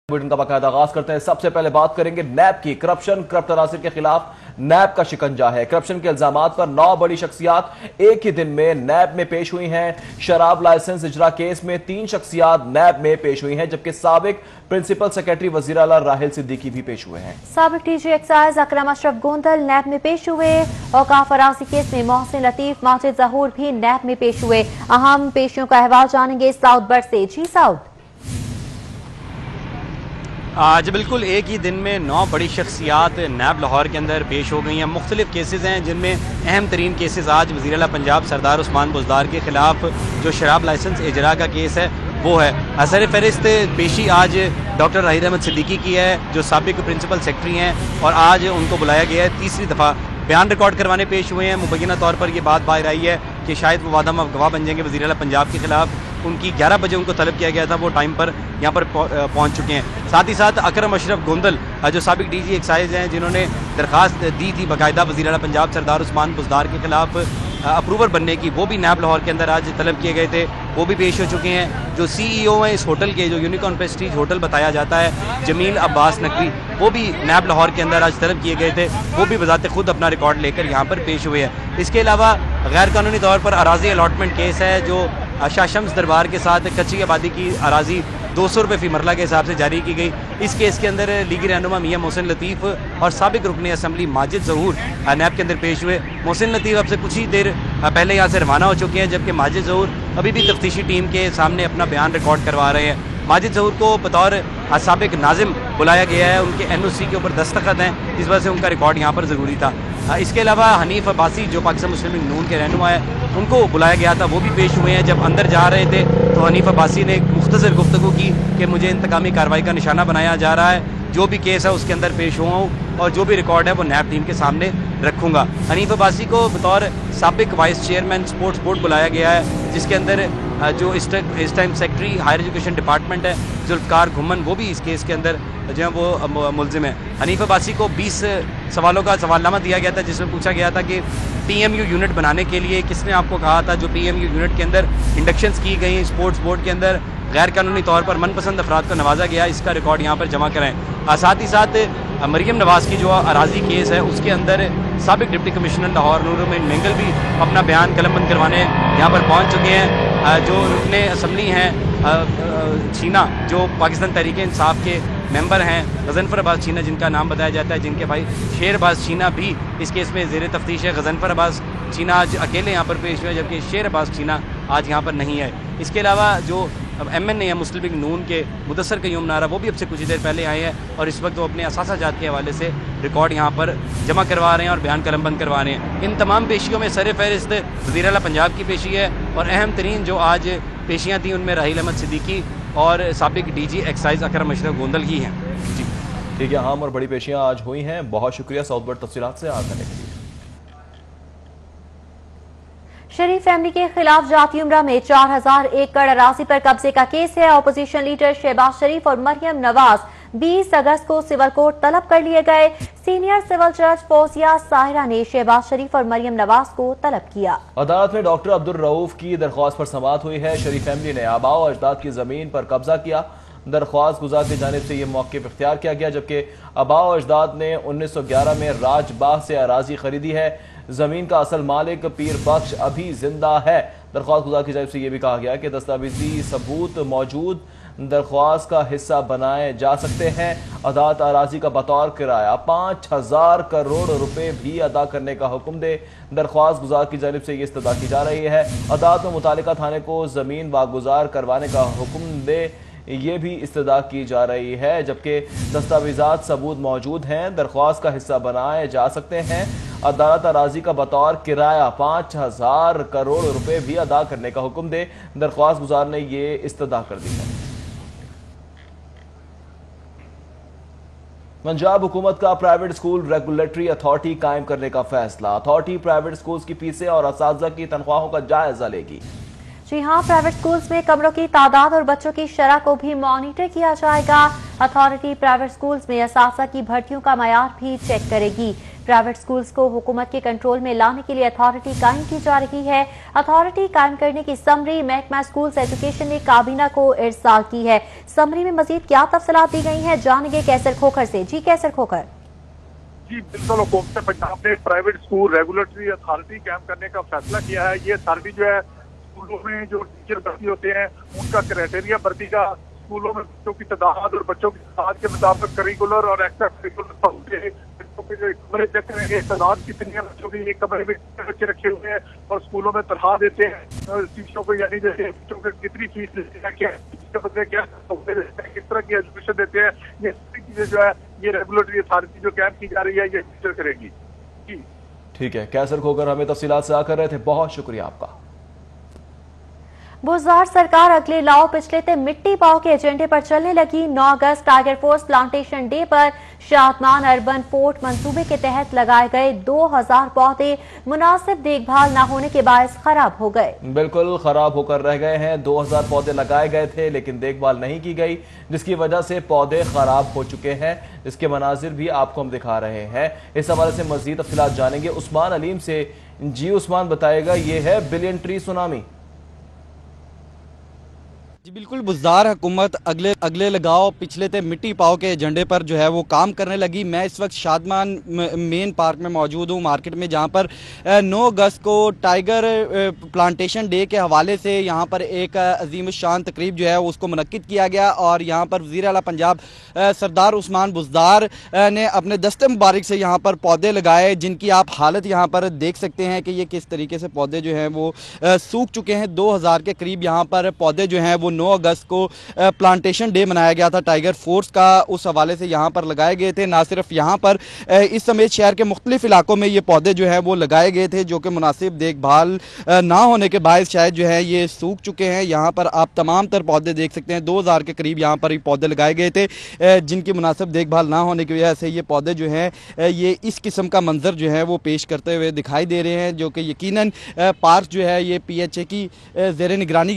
Bulletin का बाकायदा आगाज करते हैं। सबसे पहले बात करेंगे नैब की। करप्ट अनासिर के खिलाफ नैब का शिकंजा है। करप्शन के इल्जामात पर 9 बड़ी शख्सियात एक ही दिन में नैब में पेश हुई हैं। शराब लाइसेंस इजरा केस में 3 शख्सियात नैब में पेश हुई हैं, जबकि साबिक प्रिंसिपल सेक्रेटरी वजीर आला राहिल सिद्दीकी भी पेश हुए हैं। साबिक डीजी एक्साइज अकरम अशरफ गोंदल नैब में पेश हुए। औकाफ फराजी केस में मोहसिन लतीफ, माजिद जहूर भी नैब में पेश हुए। अहम पेशियों का अहवाल जानेंगे साउथ बर्ड से। जी साउथ। आज बिल्कुल एक ही दिन में 9 बड़ी शख्सियात नैब लाहौर के अंदर पेश हो गई हैं। मुख्तलिफ केसेस हैं, जिनमें अहम तरीन केसेस आज वज़ीर आला पंजाब सरदार उस्मान बुज़दार के खिलाफ जो शराब लाइसेंस इजरा का केस है वो है। असर फहरिस्त पेशी आज डॉक्टर राहिल अहमद सिद्दीकी की है, जो साबिक प्रिंसिपल सेक्रेटरी हैं, और आज उनको बुलाया गया है। तीसरी दफ़ा बयान रिकॉर्ड करवाने पेश हुए हैं। मुबैना तौर पर यह बात बाहर आई है कि शायद वो वादा गवाह बन जाएंगे वज़ीर आला पंजाब के खिलाफ। उनकी 11 बजे उनको तलब किया गया था, वो टाइम पर यहाँ पर पहुँच चुके हैं। साथ ही साथ अकरम अशरफ गोंदल जो साबिक डीजी एक्साइज हैं, जिन्होंने दरख्वास्त दी थी बाकायदा वज़ीर आला पंजाब सरदार उस्मान बुज़दार के खिलाफ अप्रूवर बनने की, वो भी नैब लाहौर के अंदर आज तलब किए गए थे, वो भी पेश हो चुके हैं। जो CEO हैं इस होटल के, जो यूनिकॉर्न प्रेस्टीज होटल बताया जाता है, जमील अब्बास नकवी, वो भी नैब लाहौर के अंदर आज तलब किए गए थे, वो भी बजाते खुद अपना रिकॉर्ड लेकर यहाँ पर पेश हुए हैं। इसके अलावा गैर कानूनी तौर पर अराजी अलॉटमेंट केस है, जो शाह शम्स दरबार के साथ कच्ची आबादी की अराजी 200 रुपये फी मरला के हिसाब से जारी की गई। इस केस के अंदर लीगी रहनुमा मियां मोहसिन लतीफ़ और साबिक रुकन असम्बली माजिद ज़हूर नैब के अंदर पेश हुए। मोहसिन लतीफ़ अब से कुछ ही देर पहले यहाँ से रवाना हो चुके हैं, जबकि माजिद ज़हूर अभी भी तफ्तीशी टीम के सामने अपना बयान रिकॉर्ड करवा रहे हैं। माजिद ज़हूर को बतौर साबिक नाजिम बुलाया गया है, उनके NOC के ऊपर दस्तखत हैं, इस वजह से उनका रिकॉर्ड यहाँ पर ज़रूरी था। इसके अलावा हनीफ अब्बासी जो पाकिस्तान मुस्लिम लीग नून के रहनुमा है, उनको बुलाया गया था, वो भी पेश हुए हैं। जब अंदर जा रहे थे तो हनीफ अब्बासी ने एक मुख्तसर गुफ्तगू की कि मुझे इंतकामी कार्रवाई का निशाना बनाया जा रहा है, जो भी केस है उसके अंदर पेश हुआ हूँ और जो भी रिकॉर्ड है वो नैब टीम के सामने रखूँगा। हनीफ अब्बासी को बतौर साबिक वाइस चेयरमैन स्पोर्ट्स बोर्ड बुलाया गया है, जिसके अंदर जो इस time secretary higher education department है जुल्फकार घुमन, वो भी इस केस के अंदर जो है वो मुलजिम है। हनीफ अब्बासी को 20 सवालों का सवालनामा दिया गया था, जिसमें पूछा गया था कि PMU यूनिट बनाने के लिए किसने आपको कहा था, जो PMU यूनिट के अंदर इंडक्शंस की गई स्पोर्ट्स बोर्ड के अंदर गैर कानूनी तौर पर मनपसंद अफराद को नवाजा गया, इसका रिकॉर्ड यहाँ पर जमा कराएं। साथ ही साथ मरियम नवाज़ की जो अराजी केस है, उसके अंदर साबिक डिप्टी कमिश्नर लाहौर नूरुल मेंगल भी अपना बयान कलमबंद करवाने यहाँ पर पहुँच चुके हैं। जो रुकने असम्बली हैं छीना, जो पाकिस्तान तहरीक इंसाफ के मेंबर हैं, गजनफर अब्बास छीना जिनका नाम बताया जाता है, जिनके भाई शेर अब्बास छीना भी इस केस में ज़ेर तफ्तीश है। गजनफर अब्बास छीना आज अकेले यहाँ पर पेश हुए, जबकि शेर अब्बास छीना आज यहाँ पर नहीं है। इसके अलावा जो MNA है मुस्लिम लीग नून के मुदस्सर क़य्यूम नारा, वो भी अब से कुछ देर पहले आए हैं और इस वक्त वो अपने असासाजात के हवाले से रिकॉर्ड यहाँ पर जमा करवा रहे हैं और बयान कलमबंद करवा रहे हैं। इन तमाम पेशियों में सर फहरिस्त वज़ीर आला पंजाब की पेशी है और अहम तरीन जो आज पेशियाँ थी उनमें राहिल अहमद सिद्दीकी और साबिक DG एक्साइज अकरम अशरफ गोंदल की हैं। जी ठीक है, अहम और बड़ी पेशियाँ आज हुई हैं। बहुत शुक्रिया साउथ बर्ड तफसीलात से आगे करने के लिए। शरीफ फैमिली के खिलाफ जाती उम्रा में 4000 एकड़ अराजी पर कब्जे का केस है। अपोजिशन लीडर शहबाज शरीफ और मरियम नवाज 20 अगस्त को सिविल कोर्ट तलब कर लिए गए। सीनियर सिविल जज फौजिया साहिरा ने शहबाज शरीफ और मरियम नवाज को तलब किया। अदालत में डॉक्टर अब्दुल रऊफ की दरख्वास्त पर समाअत हुई है। शरीफ फैमिली ने आबाओ अजदाद की जमीन पर कब्जा किया। दरख्वास्त गुजार की जानिब से यह मौक़िफ़ इख्तियार किया गया, जबकि आबाओ अजदाद ने 1911 में राजबाग से अराजी खरीदी है। जमीन का असल मालिक पीर बख्श अभी जिंदा है। दरख्वास्त गुजार की जानिब से यह भी कहा गया कि दस्तावेजी सबूत मौजूद दरख्वास्त का हिस्सा बनाए जा सकते हैं। अदालत अराजी का बतौर किराया 5000 करोड़ रुपए भी अदा करने का हुक्म दे। दरख्वास्त गुजार की जानिब से ये इस्तदा की जा रही है। अदालत में मुतालिका थाने को जमीन वागुजार करवाने का हुक्म दे, ये भी इस्तदा की जा रही है, जबकि दस्तावेजात सबूत मौजूद हैं, दरख्वास्त का हिस्सा बनाए जा सकते हैं। अदालत अराजी का बतौर किराया 5000 करोड़ रुपए भी अदा करने का हुक्म दे। दरख्वास्त गुजार ने ये इस्तदा कर दी है। पंजाब हुकूमत का प्राइवेट स्कूल रेगुलेटरी अथॉरिटी कायम करने का फैसला। अथॉरिटी प्राइवेट स्कूल्स की फीसें और असातिज़ा की तनख्वाहों का जायजा लेगी। जी हाँ, प्राइवेट स्कूल्स में कमरों की तादाद और बच्चों की शरह को भी मॉनिटर किया जाएगा। अथॉरिटी प्राइवेट स्कूल्स में असातिज़ा की भर्तियों का मयार भी चेक करेगी। प्राइवेट स्कूल्स को हुकूमत के कंट्रोल में लाने के लिए अथॉरिटी कायम की जा रही है। अथॉरिटी कायम करने की समरी महकमा स्कूल्स एजुकेशन ने काबीना को इरसाल की है। समरी में मजीद क्या तफसीलात दी गई हैं, जानेंगे कैसर खोखर से। जी कैसर खोखर। जी बिल्कुल, हुकूमत पंजाब ने प्राइवेट स्कूल रेगुलेटरी अथॉरिटी कायम करने का फैसला किया है। ये अथॉरिटी जो है स्कूलों में जो टीचर भर्ती होते हैं उनका क्राइटेरिया भर्ती का, स्कूलों में बच्चों की तादाद और बच्चों की तादाद के मुताबिक करिकुलर और एक्स्ट्रा करिकुलर बच्चों के जो कमरे चेक करेंगे, तादाद कितनी है बच्चों की, एक कमरे में बच्चे रखे हुए हैं और स्कूलों में तनख्वाह देते हैं टीचरों को, यानी जैसे बच्चों को कितनी फीस देते हैं, क्या किस तरह की एजुकेशन देते हैं, ये सारी चीजें जो है ये रेगुलेटरी अथॉरिटी जो कायम की जा रही है ये टीचर करेगी। जी ठीक है, कैसर खोकर हमें तफसीलात से आकर रहे थे, बहुत शुक्रिया आपका। बुज़दार सरकार अगले लाओ पिछले ते मिट्टी पाओ के एजेंडे पर चलने लगी। 9 अगस्त टाइगर फोर्स प्लांटेशन डे पर शादमान अर्बन फोर्ट मंसूबे के तहत लगाए गए 2000 पौधे मुनासिब देखभाल न होने के बायस खराब हो गए। बिल्कुल खराब होकर रह गए हैं। 2000 पौधे लगाए गए थे लेकिन देखभाल नहीं की गई, जिसकी वजह से पौधे खराब हो चुके हैं। इसके मनाजिर भी आपको हम दिखा रहे हैं। इस हवाले से मजीद तफसीलात जानेंगे उस्मान अलीम से। जी उस्मान, बताएगा ये है बिलियन ट्री सुनामी। जी बिल्कुल, बुज़दार हुकूमत अगले लगाओ पिछले ते मिट्टी पाओ के एजेंडे पर जो है वो काम करने लगी। मैं इस वक्त शादमान मेन पार्क में मौजूद हूँ, मार्केट में, जहाँ पर 9 अगस्त को टाइगर प्लांटेशन डे के हवाले से यहाँ पर एक अजीम शान तकरीब जो है उसको मुनक्किद किया गया और यहाँ पर वज़ीर आला पंजाब सरदार उस्मान बुज़दार ने अपने दस्ते मुबारक से यहाँ पर पौधे लगाए, जिनकी आप हालत यहाँ पर देख सकते हैं कि ये किस तरीके से पौधे जो हैं वो सूख चुके हैं। 2000 के करीब यहाँ पर पौधे जो हैं वो 9 अगस्त को प्लांटेशन डे मनाया गया था टाइगर फोर्स का, उस हवाले से यहाँ पर लगाए गए थे। ना सिर्फ यहाँ पर, इस समेत शहर के मुख्तलिफ इलाकों में ये पौधे जो है वो लगाए गए थे, जो कि मुनासिब देखभाल ना होने के बायस शायद जो है ये सूख चुके हैं। यहाँ पर आप तमाम तर पौधे देख सकते हैं। 2000 के करीब यहाँ पर पौधे लगाए गए थे, जिनकी मुनासिब देखभाल ना होने की वजह से ये पौधे जो हैं ये इस किस्म का मंजर जो है वो पेश करते हुए दिखाई दे रहे हैं, जो कि यकीनन पार्क जो है ये PHA की ज़ेर निगरानी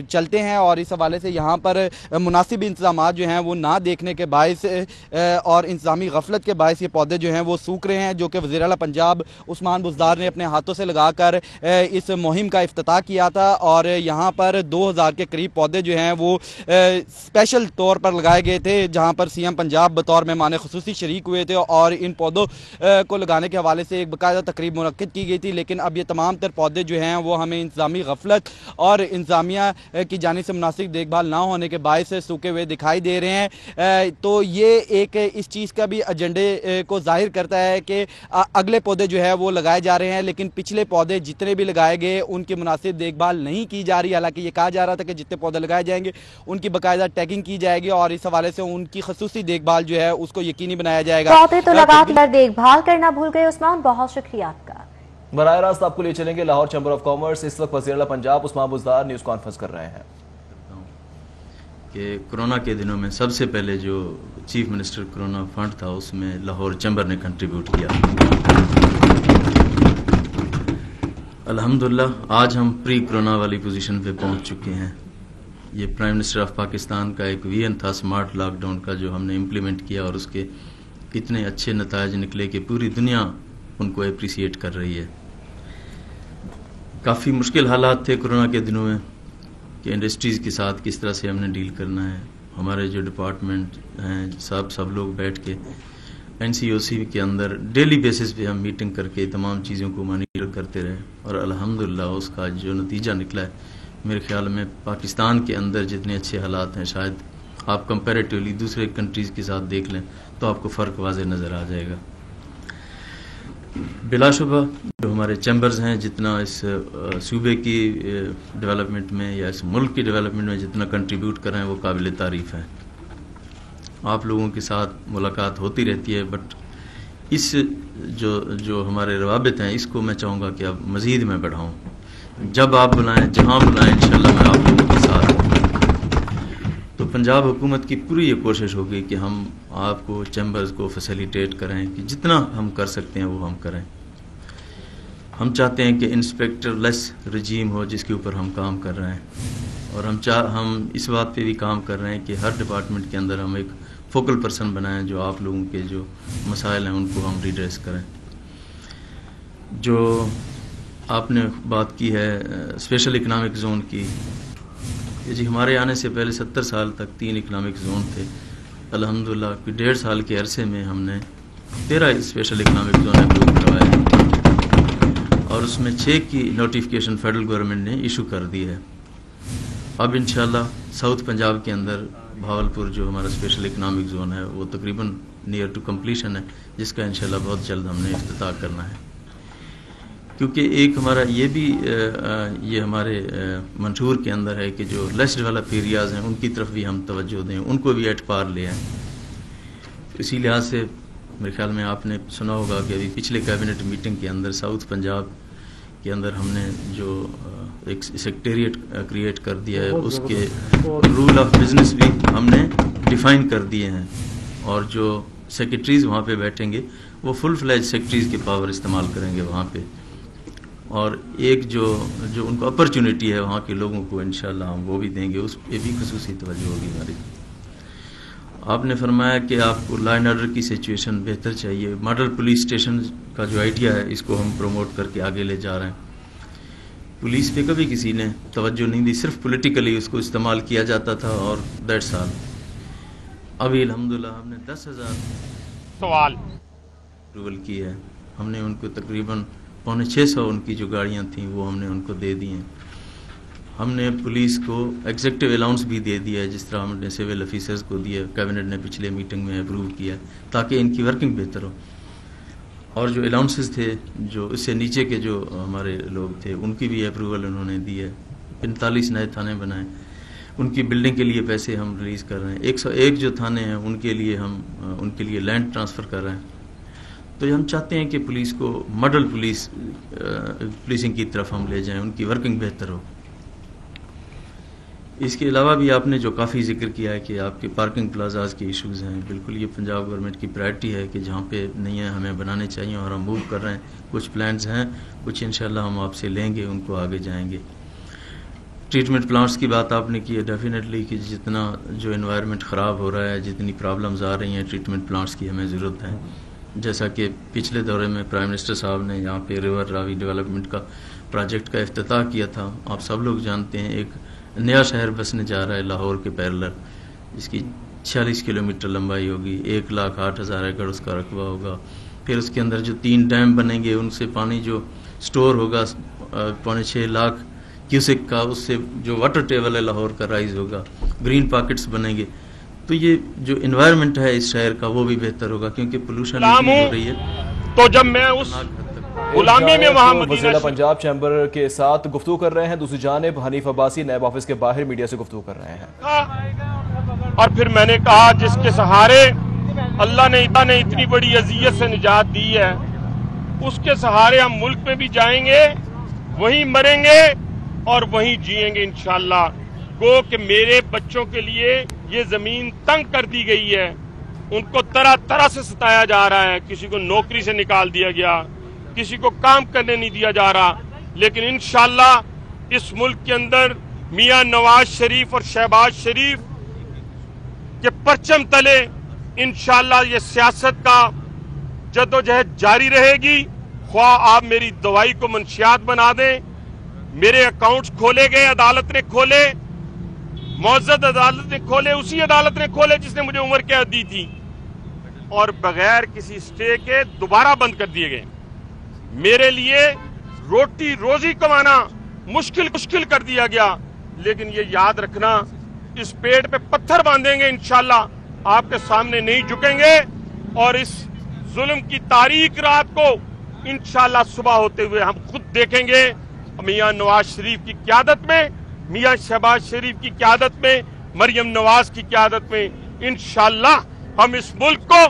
चलते हैं और इस हवाले से यहाँ पर मुनासिब इंतजाम जो हैं वो ना देखने के बायस और इंतजामी गफलत के बायस ये पौधे जो हैं वो सूख रहे हैं, जो कि वज़ीर आला पंजाब उस्मान बुज़दार ने अपने हाथों से लगाकर इस मुहिम का इफ्तिताह किया था। और यहाँ पर 2000 के करीब पौधे जो हैं वो स्पेशल तौर पर लगाए गए थे, जहाँ पर CM पंजाब बतौर मेहमान खुसूसी शरीक हुए थे और इन पौधों को लगाने के हवाले से एक बाकायदा तकरीब मुनक्किद की गई थी। लेकिन अब ये तमाम तर पौधे जो हैं वो हमें इंतजामी गफलत और इंतजामिया की जानिब से मुनासिब देखभाल ना होने के बायस सूखे हुए दिखाई दे रहे हैं। तो ये एक इस चीज़ का भी एजेंडे को जाहिर करता है कि अगले पौधे जो है वो लगाए जा रहे हैं, लेकिन पिछले पौधे जितने भी लगाए गए उनकी मुनासिब देखभाल नहीं की जा रही। हालांकि ये कहा जा रहा था कि जितने पौधे लगाए जाएंगे उनकी बाकायदा टैगिंग की जाएगी और इस हवाले से उनकी खसूसी देखभाल जो है उसको यकीनी बनाया जाएगा। पौधे तो लगाकर देखभाल करना भूल गए उस्मान, बहुत शुक्रिया आपका। बराह रास्त आपको ले चलेंगे लाहौर चैम्बर ऑफ कॉमर्स। इस वक्त वज़ीर आला पंजाब उस्मान बुज़दार न्यूज़ कॉन्फ्रेंस कर रहे हैं कि कोरोना के दिनों में सबसे पहले जो चीफ मिनिस्टर कोरोना फंड था उसमें लाहौर चैम्बर ने कंट्रीब्यूट किया। अल्हम्दुलिल्लाह आज हम प्री कोरोना वाली पोजीशन पे पहुंच चुके हैं। ये प्राइम मिनिस्टर ऑफ पाकिस्तान का एक विजन था स्मार्ट लॉकडाउन का, जो हमने इम्प्लीमेंट किया और उसके कितने अच्छे नताज निकले कि पूरी दुनिया उनको अप्रिसिएट कर रही है। काफ़ी मुश्किल हालात थे कोरोना के दिनों में कि इंडस्ट्रीज़ के साथ किस तरह से हमने डील करना है। हमारे जो डिपार्टमेंट हैं सब लोग बैठ के NCOC के अंदर डेली बेसिस पे हम मीटिंग करके तमाम चीज़ों को मॉनिटर करते रहे और अल्हम्दुलिल्लाह उसका जो नतीजा निकला है, मेरे ख्याल में पाकिस्तान के अंदर जितने अच्छे हालात हैं शायद आप कंपैरेटिवली दूसरे कंट्रीज़ के साथ देख लें तो आपको फ़र्क वाज़ेह नज़र आ जाएगा। बिलाशुबा जो हमारे चैम्बर्स हैं जितना इस सूबे की डेवलपमेंट में या इस मुल्क की डेवलपमेंट में जितना कंट्रीब्यूट कर रहे हैं वो काबिल तारीफ़ है। आप लोगों के साथ मुलाकात होती रहती है, बट इस जो हमारे रवाबित हैं इसको मैं चाहूँगा कि अब मज़ीद मैं बढ़ाऊँ। जब आप बुलाएं, जहाँ बुलाएं, इंशाल्लाह मैं आप लोगों के साथ हूँ। तो पंजाब हुकूमत की पूरी ये कोशिश होगी कि हम आपको चैम्बर्स को फैसिलिटेट करें कि जितना हम कर सकते हैं वो हम करें। हम चाहते हैं कि इंस्पेक्टर लेस रजीम हो जिसके ऊपर हम काम कर रहे हैं, और हम इस बात पे भी काम कर रहे हैं कि हर डिपार्टमेंट के अंदर हम एक फोकल पर्सन बनाएं, जो आप लोगों के जो मसाइल हैं उनको हम रिड्रेस करें। जो आपने बात की है स्पेशल इकनॉमिक जोन की, जी हमारे आने से पहले 70 साल तक 3 इकनॉमिक जोन थे। अल्हम्दुलिल्लाह 1.5 साल के अरसे में हमने 13 स्पेशल इकनॉमिक जोन अप्रूव करवाए और उसमें 6 की नोटिफिकेशन फेडरल गवर्नमेंट ने इशू कर दी है। अब इंशाल्लाह साउथ पंजाब के अंदर भावलपुर जो हमारा स्पेशल इकनॉमिक जोन है वो तकरीबन नियर टू कंप्लीशन है, जिसका इंशाल्लाह बहुत जल्द हमने इफ्तिताह करना है। क्योंकि एक हमारा ये भी ये हमारे मंशूर के अंदर है कि जो लेस डेवलप एरियाज़ हैं उनकी तरफ भी हम तवज्जो दें, उनको भी एट पार ले आएँ। इसी लिहाज से मेरे ख्याल में आपने सुना होगा कि अभी पिछले कैबिनेट मीटिंग के अंदर साउथ पंजाब के अंदर हमने जो एक सेक्रेटेरिएट क्रिएट कर दिया है, उसके रूल ऑफ बिजनेस भी हमने डिफाइन कर दिए हैं और जो सेक्रेटरीज़ वहाँ पे बैठेंगे वो फुल फ्लैज सेक्रेटरीज़ के पावर इस्तेमाल करेंगे वहाँ पे, और एक जो उनको अपॉर्चुनिटी है वहाँ के लोगों को इंशाल्लाह हम वो भी देंगे, उस पर भी खुसूसी तवज्जो होगी हमारी। आपने फरमाया कि आपको लॉ एंड ऑर्डर की सिचुएशन बेहतर चाहिए। मॉडल पुलिस स्टेशन का जो आइडिया है इसको हम प्रमोट करके आगे ले जा रहे हैं। पुलिस पे कभी किसी ने तवज्जो नहीं दी, सिर्फ पॉलिटिकली उसको इस्तेमाल किया जाता था और दैट्स ऑल। अभी अल्हम्दुलिल्लाह हमने 10,000 सवाल अप्रूवल की है। हमने उनको तकरीबन 550 उनकी जो गाड़ियाँ थीं वो हमने उनको दे दी हैं। हमने पुलिस को एग्जेक्टिव अलाउंस भी दे दिया है, जिस तरह हमने सिविल ऑफिसर्स को दिया, कैबिनेट ने पिछले मीटिंग में अप्रूव किया ताकि इनकी वर्किंग बेहतर हो। और जो अलाउंसेस थे जो इससे नीचे के जो हमारे लोग थे उनकी भी अप्रूवल उन्होंने दी है। 45 नए थाने बनाए, उनकी बिल्डिंग के लिए पैसे हम रिलीज़ कर रहे हैं। 101 जो थाने हैं उनके लिए हम उनके लिए लैंड ट्रांसफ़र कर रहे हैं। तो हम चाहते हैं कि पुलिस को मॉडल पुलिसिंग की तरफ हम ले जाएं, उनकी वर्किंग बेहतर हो। इसके अलावा भी आपने जो काफ़ी जिक्र किया है कि आपके पार्किंग प्लाजाज के इश्यूज़ हैं, बिल्कुल ये पंजाब गवर्नमेंट की प्रायोरिटी है कि जहाँ पे नहीं है हमें बनाने चाहिए और हम मूव कर रहे हैं। कुछ प्लान्स हैं, कुछ इंशाल्लाह हम आपसे लेंगे, उनको आगे जाएंगे। ट्रीटमेंट प्लांट्स की बात आपने की है, डेफिनेटली कि जितना जो एनवायरनमेंट ख़राब हो रहा है, जितनी प्रॉब्लम्स आ रही हैं, ट्रीटमेंट प्लांट्स की हमें ज़रूरत है। जैसा कि पिछले दौरे में प्राइम मिनिस्टर साहब ने यहाँ पे रिवर रावी डेवलपमेंट का प्रोजेक्ट का इफ्तिताह किया था। आप सब लोग जानते हैं एक नया शहर बसने जा रहा है लाहौर के पैरेलल, जिसकी 46 किलोमीटर लंबाई होगी, 1,08,000 एकड़ उसका रकबा होगा। फिर उसके अंदर जो 3 डैम बनेंगे उनसे पानी जो स्टोर होगा 5.5 लाख क्यूसेक का, उससे जो वाटर टेबल है लाहौर का राइज होगा। ग्रीन पॉकेट्स बनेंगे, तो ये जो एनवायरनमेंट है इस शहर का वो भी बेहतर होगा, क्योंकि पोल्यूशन हो रही है। तो जब मैं उस गुलामी में वहाँ वज़ीर पंजाब चैम्बर के साथ गुफ्तगू कर रहे हैं, दूसरी जानिब हनीफ अब्बासी नैब ऑफिस के बाहर मीडिया से गुफ्तगू कर रहे हैं। और फिर मैंने कहा जिसके सहारे अल्लाह ने इतनी बड़ी अजियत से निजात दी है, उसके सहारे हम मुल्क में भी जाएंगे, वहीं मरेंगे और वहीं जिएंगे इंशाअल्लाह। गो कि मेरे बच्चों के लिए ये जमीन तंग कर दी गई है, उनको तरह तरह से सताया जा रहा है, किसी को नौकरी से निकाल दिया गया, किसी को काम करने नहीं दिया जा रहा। लेकिन इंशाअल्लाह इस मुल्क के अंदर मियां नवाज शरीफ और शहबाज शरीफ के परचम तले इंशाअल्लाह ये सियासत का जद्दोजहद जारी रहेगी। ख्वाह आप मेरी दवाई को मंशियात बना दें, मेरे अकाउंट्स खोले गए, अदालत ने खोले, मौजूद अदालत ने खोले, उसी अदालत ने खोले जिसने मुझे उम्र कैद दी थी, और बगैर किसी स्टे के दोबारा बंद कर दिए गए। मेरे लिए रोटी रोजी कमाना मुश्किल कर दिया गया। लेकिन ये याद रखना, इस पेड़ पे पत्थर बांधेंगे इंशाअल्लाह, आपके सामने नहीं झुकेंगे, और इस जुल्म की तारीख रात को इंशाअल्लाह सुबह होते हुए हम खुद देखेंगे। मियां नवाज शरीफ की क़यादत में, मियां शहबाज शरीफ की क़यादत में, मरियम नवाज की क़यादत में इंशाअल्लाह हम इस मुल्क को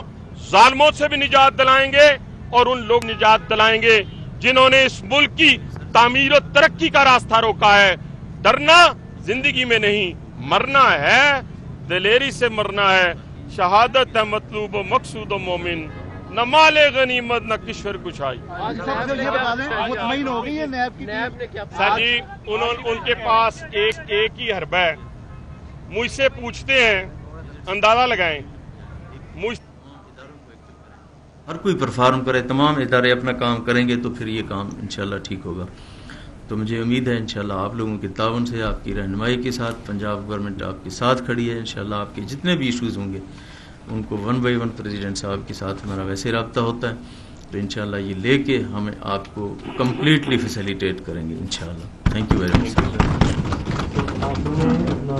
जालिमों से भी निजात दिलाएंगे, और उन लोग निजात दिलाएंगे जिन्होंने इस मुल्क की तामीर और तरक्की का रास्ता रोका है। डरना जिंदगी में नहीं, मरना है, दिलेरी से मरना है। शहादत है मतलूब मकसूद मोमिन, न माले गनीमत न किश्वर कुछाई। सर जी उनके पास एक ही हरबा है, मुझसे पूछते हैं, अंदाजा लगाएं मुझ हर कोई परफॉर्म करे, तमाम इदारे अपना काम करेंगे तो फिर ये काम इंशाल्लाह ठीक होगा। तो मुझे उम्मीद है इंशाल्लाह आप लोगों के ताउन से, आपकी रहनुमाई के साथ पंजाब गवर्नमेंट आपके साथ खड़ी है। इंशाल्लाह आपके जितने भी इश्यूज़ होंगे उनको 1 बाय 1 प्रेसिडेंट साहब के साथ हमारा वैसे रब्ता होता है, तो इंशाल्लाह ये लेके हमें आपको कम्प्लीटली फैसिलिटेट करेंगे इंशाल्लाह। Thank you very much. आप लोगों ने अपना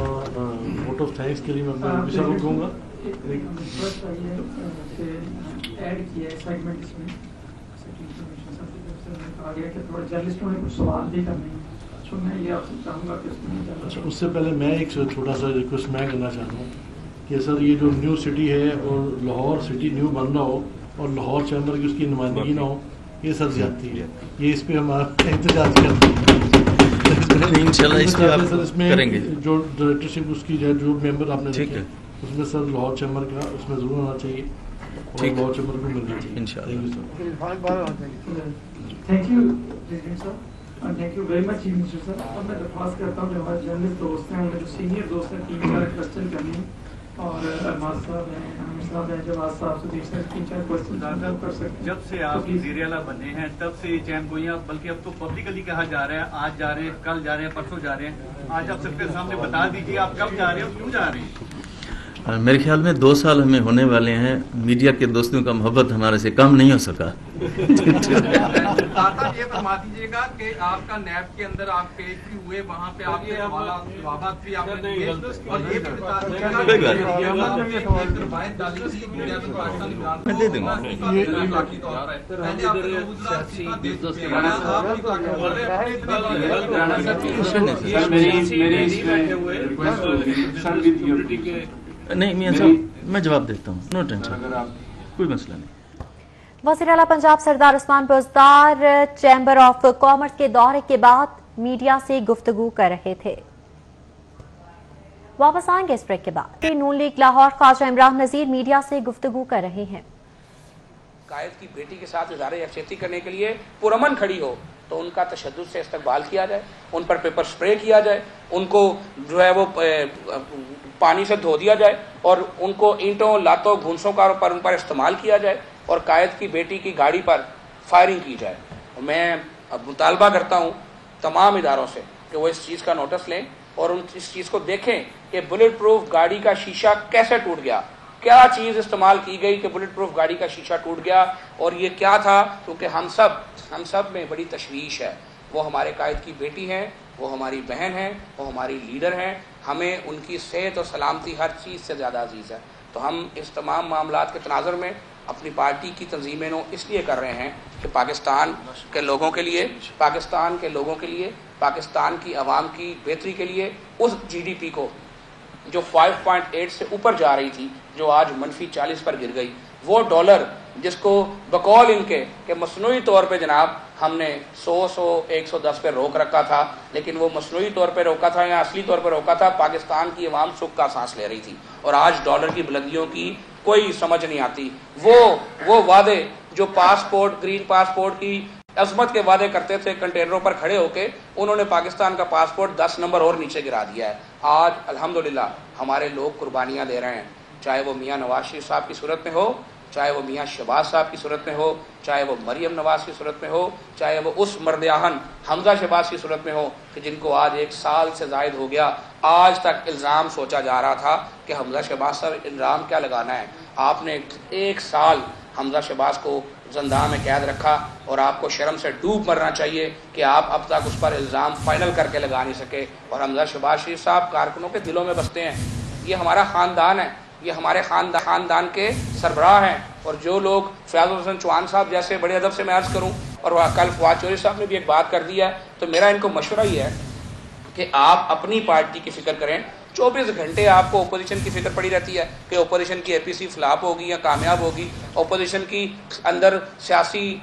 वोट ऑफ थैंक्स के लिए मैं अपना विषय कहूँगा ऐड किया है सेगमेंट इसमें आगे कि थोड़ा जर्नलिस्टों ने कुछ सवाल भी करने हैं, तो मैं ये आपसे चाहूँगा कि उसमें अच्छा, उससे पहले मैं एक छोटा सा रिक्वेस्ट मैं करना चाहता हूँ कि सर ये जो न्यू सिटी है और लाहौर सिटी न्यू बन रहा हो और लाहौर चैम्बर की उसकी नुमाइंदगी ना हो, ये सर ज्यादती है, ये इस पर हमारा एहतजाज करते हैं इंशाल्लाह इसमें आप सर इसमें करेंगे जो डायरेक्टरशिप उसकी जो मेंबर आपने ठीक रखे, है। उसमें सर लाहौर चैम्बर का उसमें जरूर होना चाहिए और लाहौर चैम्बर को मिलना चाहिए इंशाल्लाह। थैंक यू प्रेसिडेंट सर और thank you very much chief minister sir. और मैं दरख्वास्त करता हूँ कि हमारे जर्नलिस्ट दोस्त हैं, हमारे जो सीनियर दोस्त हैं, 3-4 क्वेश्चन करने हैं और अरमाज साहब हैं, आमिर साहब हैं, जवाद साहब से देख सकते 3-4 क्वेश्चन कर सकते हैं। जब से आप वज़ीर आला बने हैं तब से ये चैन गोइयाँ, बल्कि अब तो पब्लिकली कहा जा रहा है, आज जा रहे हैं, कल जा रहे हैं, परसों जा रहे हैं, आज आप सबके सामने बता दीजिए आप कब जा रहे हैं और क्यों जा रहे हैं। मेरे ख्याल में 2 साल हमें होने वाले हैं, मीडिया के दोस्तों का मोहब्बत हमारे से कम नहीं हो सका। दाता ये फरमा दीजिएगा कि आपका नैब के अंदर आप पेश भी हुए, वहाँ पे आपके जवाबात भी आपने दिए और ये भी बता दीजिएगा मैं दे दूंगा। नहीं मियां साहब मैं जवाब देता हूँ, नो टेंशन, कोई मसला नहीं। वज़ीर आला Punjab Sardar Usman Buzdar chamber of commerce के दौरे के बाद मीडिया से गुफ्तगू कर रहे थे। वापस आएंगे इस ब्रेक के बाद। नून लीग लाहौर ख्वाजा इमरान नज़ीर मीडिया से गुफ्तगू कर रहे हैं। कायद की बेटी के साथ इज़हार यकजहती करने के लिए पुरअमन खड़ी हो तो उनका तशद्दुद से इस्तकबाल किया जाए, उन पर पेपर स्प्रे किया जाए, उनको जो है वो पानी से धो दिया जाए और उनको ईंटों, लातों, घूंसों का उन पर इस्तेमाल किया जाए और कायद की बेटी की गाड़ी पर फायरिंग की जाए। मैं अब मुतालबा करता हूँ तमाम इदारों से कि वो इस चीज़ का नोटिस लें और इस चीज़ को देखें कि बुलेट प्रूफ गाड़ी का शीशा कैसे टूट गया, क्या चीज़ इस्तेमाल की गई कि बुलेट प्रूफ गाड़ी का शीशा टूट गया और ये क्या था, क्योंकि हम सब में बड़ी तशवीश है। वो हमारे कायद की बेटी हैं, वो हमारी बहन हैं, वो हमारी लीडर हैं, हमें उनकी सेहत और सलामती हर चीज़ से ज़्यादा अजीज़ है। तो हम इस तमाम मामलात के तनाज़ुर में अपनी पार्टी की तंजीमें इसलिए कर रहे हैं कि पाकिस्तान के लोगों के लिए, पाकिस्तान की आवाम की बेहतरी के लिए उस GDP को जो 5.8 से ऊपर जा रही थी, जो आज -40 पर गिर गई, वो डॉलर जिसको बकौल इनके कि मसनूई तौर पे जनाब हमने 100-110 पे रोक रखा था, लेकिन वो मसनूई तौर पे रोका था या असली तौर पे रोका था, पाकिस्तान की अवाम सुख का सांस ले रही थी और आज डॉलर की बुलंदियों की कोई समझ नहीं आती। वो वादे जो पासपोर्ट, ग्रीन पासपोर्ट की अजमत के वादे करते थे कंटेनरों पर खड़े होके, उन्होंने पाकिस्तान का पासपोर्ट 10 नंबर और नीचे गिरा दिया है। आज अल्हम्दुलिल्लाह हमारे लोग कुर्बानियाँ दे रहे हैं, चाहे वो मियाँ नवाज शरीफ साहब की सूरत में हो, चाहे वो मियाँ शहबाज साहब की सूरत में हो, चाहे वो मरियम नवाज की सूरत में हो, चाहे वो उस मर्द-ए-आहन हमजा शहबाज की सूरत में हो कि जिनको आज 1 साल से जायद हो गया। आज तक इल्ज़ाम सोचा जा रहा था कि हमजा शहबाज साहब इल्ज़ाम क्या लगाना है। आपने 1 साल हमजा शहबाज को ज़ंदा में कैद रखा और आपको शर्म से डूब मरना चाहिए कि आप अब तक उस पर इल्ज़ाम फाइनल करके लगा नहीं सके। और हमजा शहबाज शरीफ साहब कारकुनों के दिलों में बसते हैं, ये हमारा ख़ानदान है, ये हमारे ख़ानदान के सरबराह हैं। और जो लोग फयाज़ हुसैन चौहान साहब जैसे बड़े अदब से मैं अर्ज़ करूँ, और कल फवाद चौधरी साहब ने भी एक बात कर दी है, तो मेरा इनको मशवरा ही है कि आप अपनी पार्टी की फ़िक्र करें। 24 घंटे आपको ओपोजिशन की फिक्र पड़ी रहती है कि ओपोजिशन की APC फ्लॉप होगी या कामयाब होगी, ओपोजिशन की अंदर सियासी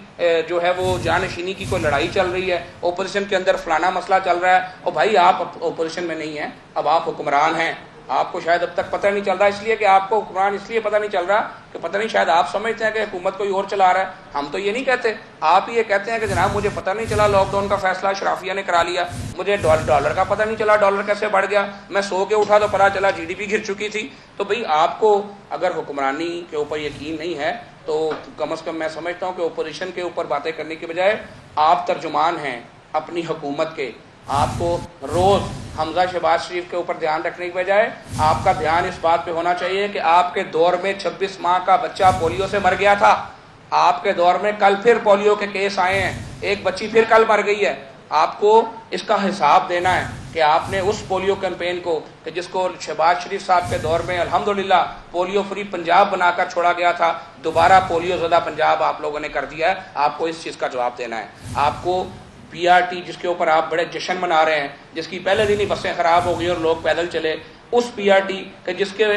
जो है वो जानशीनी की कोई लड़ाई चल रही है, ओपोजिशन के अंदर फलाना मसला चल रहा है। और भाई आप ओपोजिशन में नहीं हैं, अब आप हुक्मरान हैं, آپ کو شاید اب تک پتہ نہیں چل رہا، اس لیے کہ آپ کو حکمران اس لیے پتہ نہیں چل رہا کہ پتہ نہیں شاید آپ سمجھتے ہیں کہ حکومت کوئی اور چلا رہا ہے. ہم تو یہ نہیں کہتے، آپ یہ کہتے ہیں کہ جناب مجھے پتہ نہیں چلا لاک ڈاؤن کا فیصلہ اشرافیہ نے کرا لیا، مجھے ڈالر کا پتہ نہیں چلا ڈالر کیسے بڑھ گیا، میں سو کے اٹھا تو پتا چلا GDP گر چکی تھی. تو بھئی آپ کو اگر حکمرانی کے اوپر یقین نہیں ہے تو کم از کم میں سمجھتا ہوں کہ اپوزیشن کے اوپر باتیں کرنے کے بجائے آپ ترجمان ہیں اپنی حکومت کے. آپ کو روز حمزہ شہباز شریف کے اوپر دھیان رکھنے کے بجائے آپ کا دھیان اس بات پہ ہونا چاہیے کہ آپ کے دور میں 26 ماہ کا بچہ پولیو سے مر گیا تھا. آپ کے دور میں کل پھر پولیو کے کیس آئے ہیں، ایک بچی پھر کل مر گئی ہے. آپ کو اس کا حساب دینا ہے کہ آپ نے اس پولیو کیمپین کو کہ جس کو شہباز شریف صاحب کے دور میں الحمدللہ پولیو فری پنجاب بنا کر چھوڑا گیا تھا، دوبارہ پولیو زدہ پنجاب آپ لوگوں نے کر دیا ہے. آپ کو اس چیز کا جواب دینا ہے. آپ کو PRT جس کے اوپر آپ بڑے جشن منا رہے ہیں، جس کی پہلے دن ہی بسیں خراب ہو گئی اور لوگ پیدل چلے، اس PRT کہ جس کے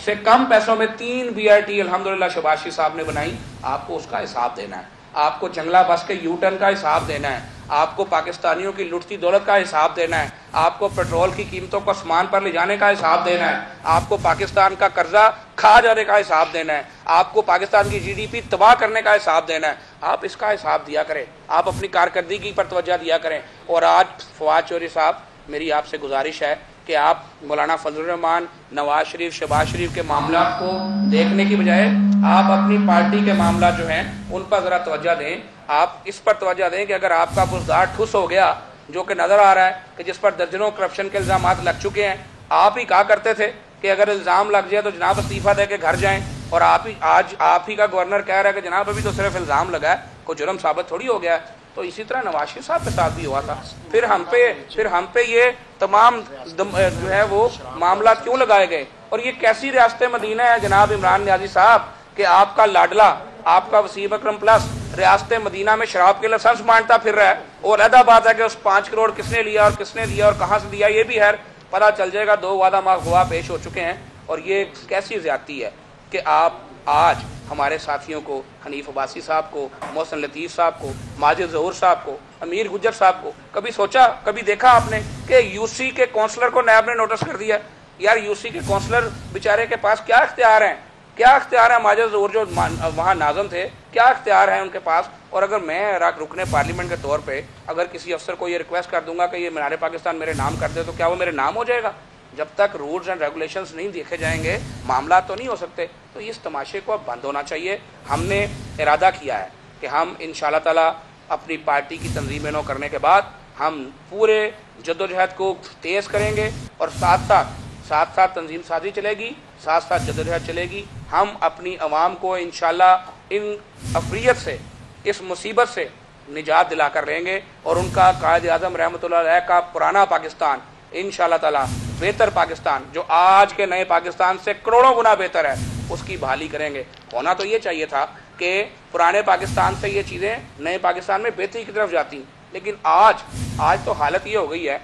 سے کم پیسوں میں 3 BRT الحمدللہ شہباز شریف صاحب نے بنائی، آپ کو اس کا حساب دینا ہے. آپ کو جنگلہ بس کے یو ٹرن کا حساب دینا ہے. آپ کو پاکستانیوں کی لٹتی دولت کا حساب دینا ہے. آپ کو پیٹرول کی قیمتوں کو آسمان پر لے جانے کا حساب دینا ہے. آپ کو پاکستان کا قرضہ کھا جانے کا حساب دینا ہے. آپ کو پاکستان کی GDP تباہ کرنے کا حساب دینا ہے. آپ اس کا حساب دیا کریں، آپ اپنی کارکردگی پر توجہ دیا کریں. اور آج فواد چودھری صاحب، میری آپ سے گزارش ہے کہ آپ مولانا فضل الرحمان، نواز شریف، شہباز شریف کے معاملات کو دیکھنے کی بجائے آپ اپنی پارٹی کے معاملات جو ہیں ان پر ذرا توجہ دیں. آپ اس پر توجہ دیں کہ اگر آپ کا بزدار ٹھس ہو گیا، جو کہ نظر آ رہا ہے کہ جس پر درجنوں کرپشن کے الزامات لگ چکے ہیں، آپ ہی کہا کرتے تھے کہ اگر الزام لگ جائے تو جناب استعفیٰ دے کے گھر جائیں، اور آج آپ ہی کا گورنر کہہ رہا ہے کہ جناب ابھی تو صرف الزام لگا ہے، کوئی جرم ثابت تھوڑی ہو گیا ہے. تو اسی طرح نواز شریف صاحب کے ساتھ بھی ہوا تھا. پھر ہم پہ یہ تمام جو ہے وہ معاملات کیوں لگائے گئے؟ اور یہ کیسی ریاست مدینہ ہے جناب عمران نیازی صاحب کہ آپ کا لاڈلا، آپ کا وسیم اکرم پلس ریاست مدینہ میں شراب کے لائسنس بانٹتا پھر رہا ہے. اور علیحدہ بات ہے کہ اس 5 کروڑ کس نے لیا اور کس نے دیا اور کہاں سے دیا، یہ بھی ہے پتہ چل جائے گا. 2 وعدہ ماہ گواہ پیش ہو چکے ہیں. اور یہ کیسی زیادتی ہے کہ آپ آج ہمارے ساتھیوں کو، حنیف عباسی صاحب کو، محسن لطیف صاحب کو، ماجد ظہور صاحب کو، امیر گجر صاحب کو، کبھی سوچا، کبھی دیکھا آپ نے کہ UC کے کونسلر کو نیب نے نوٹس کر دیا؟ یار UC کے کونسلر بیچارے کے پاس کیا اختیار ہیں؟ کیا اختیار ہے؟ ماجد ظہور جو وہاں ناظم تھے، کیا اختیار ہے ان کے پاس؟ اور اگر میں رکن پارلیمنٹ کے طور پہ اگر کسی افسر کو یہ ریکویسٹ کر دوں گا کہ یہ مینار پاکستان میرے نام کر دے، تو کیا وہ میرے نام ہو جائے گا؟ جب تک رولز اینڈ ریگولیشنز نہیں دیکھے جائیں گے معاملات تو نہیں ہو سکتے. تو اس تماشے کو اب بند ہونا چاہیے. ہم نے ارادہ کیا ہے کہ ہم انشاءاللہ تعالی اپنی پارٹی کی تنظیم نو کرنے کے بعد ہم پورے جدوجہد کو تیز کریں گے، اور ساتھ ساتھ تنظیم سازی چلے گی، ساتھ ساتھ جدوجہد چلے گی. ہم اپنی عوام کو انشاءاللہ ان افریت سے، اس مصیبت سے نجات دلا کر لیں گے، اور ان کا قائد اعظم رحمۃ اللہ علیہ کا پرانا پاکستان انشاءاللہ تعالی بہتر پاکستان، جو آج کے نئے پاکستان سے کروڑوں گنا بہتر ہے، اس کی بحالی کریں گے. ہونا تو یہ چاہیے تھا کہ پرانے پاکستان سے یہ چیزیں نئے پاکستان میں بہتری کی طرف جاتی، لیکن آج تو حالت یہ ہو گئی ہے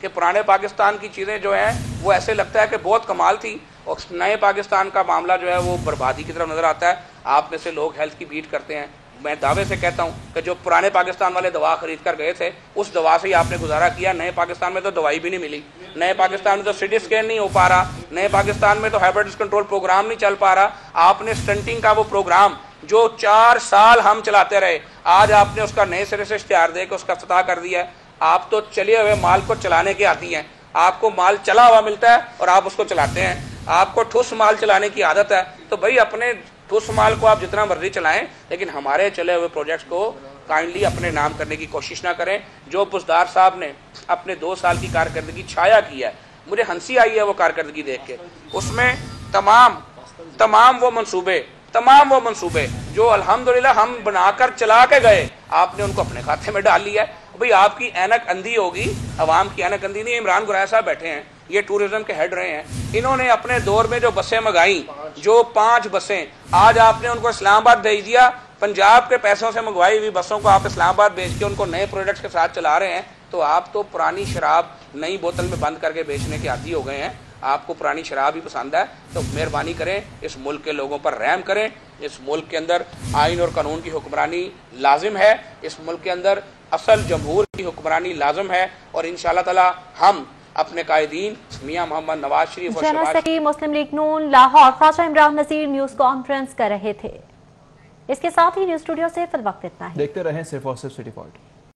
کہ پرانے پاکستان کی چیزیں جو ہیں وہ ایسے لگتا ہے کہ بہت کمال تھی، اور نئے پاکستان کا معاملہ جو ہے وہ بربادی کی طرف نظر آتا ہے. آپ میں سے لوگ ہیلتھ کی بیٹ کرتے ہیں، میں دعوے سے کہتا ہوں کہ جو پرانے پاکستان والے دوا خرید کر گئے تھے اس دوا سے ہی آپ نے گزارا کیا. نئے پاکستان میں تو دوائی بھی نہیں ملی، نئے پاکستان میں تو سٹی اسکین نہیں ہو پا رہا، نئے پاکستان میں تو ہیپیٹائٹس کنٹرول پروگرام نہیں چل پا رہا. آپ نے سٹنٹنگ کا وہ پروگرام جو 4 سال ہم چلاتے رہے، آج آپ نے اس کا نئے سرے سے اشتہار دے کے اس کا افتتاح کر دیا ہے. آپ تو چلے ہوئے مال کو چلانے کے عادی ہیں، آپ کو مال چلا ہوا ملتا ہے اور آپ اس کو چلاتے ہیں. آپ کو ٹھوس مال چلانے کی عادت ہے، تو بھائی اپنے ٹھوس مال کو آپ جتنا مرضی چلائیں، لیکن ہمارے چلے ہوئے پروجیکٹس کو کائنڈلی اپنے نام کرنے کی کوشش نہ کریں. جو بزدار صاحب نے اپنے 2 سال کی کارکردگی چھایا کی ہے، مجھے ہنسی آئی ہے وہ کارکردگی دیکھ کے. اس میں تمام وہ منصوبے جو الحمدللہ ہم بنا کر چلا کے گئے، آپ نے ان کو اپنے کھاتے میں ڈال لیا ہے. بھئی آپ کی اینک اندھی ہوگی، عوام کی اینک اندھی نہیں. عمران گرائے صاحب بیٹھے ہیں، یہ ٹورزم کے ہیڈ رہے ہیں، انہوں نے اپنے دور میں جو بسیں منگائیں، جو 5 بسیں، آج آپ نے ان کو اسلام آباد بھیج دیا. پنجاب کے پیسوں سے منگوائی ہوئی بسوں کو آپ اسلام آباد بھیج کے ان کو نئے پروڈکٹس کے ساتھ چلا رہے ہیں. تو آپ تو پرانی شراب نئی بوتل میں بند کر کے بیچنے کے عادی ہو گئے ہیں. آپ کو پرانی شراب ہی پسند ہے، تو مہربانی کریں اس ملک کے لوگوں پر رحم کریں. اس ملک کے اندر آئین اور قانون کی حکمرانی لازم ہے، اس ملک کے اندر اصل جمہور کی حکمرانی لازم ہے. اور انشاءاللہ تعالی ہم اپنے قائدین میاں محمد نواز شریف اور جنرل شہباز سیکرٹری مسلم لیگ نون لاہور خواجہ عمران نذیر نیوز کانفرنس کر رہے تھے۔ اس کے ساتھ ہی نیوز اسٹوڈیو سے فی الوقت اتنا ہی۔ دیکھتے رہیں صرف اور صرف سٹی پوائنٹ۔